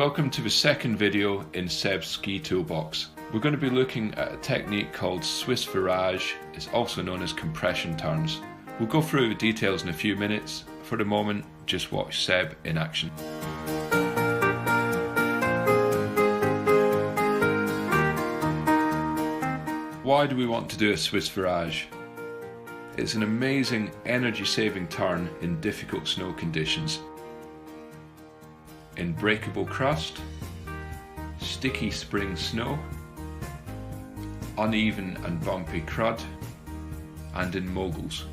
Welcome to the second video in Seb's ski toolbox. We're going to be looking at a technique called Swiss virage. It's also known as compression turns. We'll go through the details in a few minutes. For the moment, just watch Seb in action. Why do we want to do a Swiss virage? It's an amazing energy-saving turn in difficult snow conditions. In breakable crust, sticky spring snow, uneven and bumpy crud, and in moguls.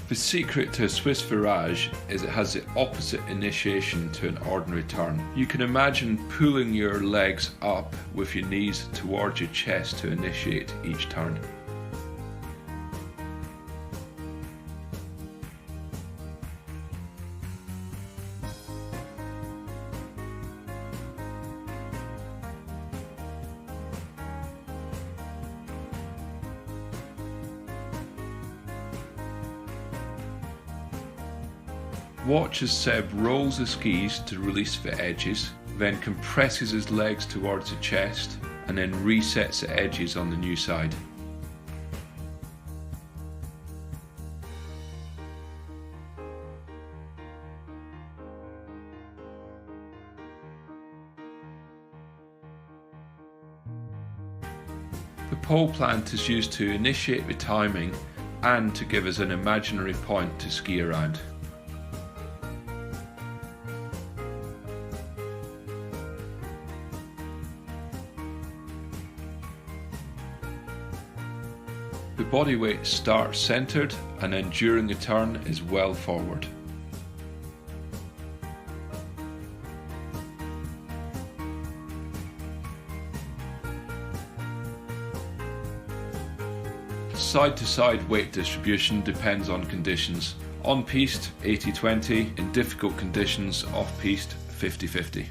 The secret to a Swiss virage is it has the opposite initiation to an ordinary turn. You can imagine pulling your legs up with your knees towards your chest to initiate each turn. Watch as Seb rolls the skis to release the edges, then compresses his legs towards the chest, and then resets the edges on the new side. The pole plant is used to initiate the timing and to give us an imaginary point to ski around. The body weight starts centered and then during the turn is well forward. Side to side weight distribution depends on conditions. On piste 80-20, in difficult conditions off piste 50-50.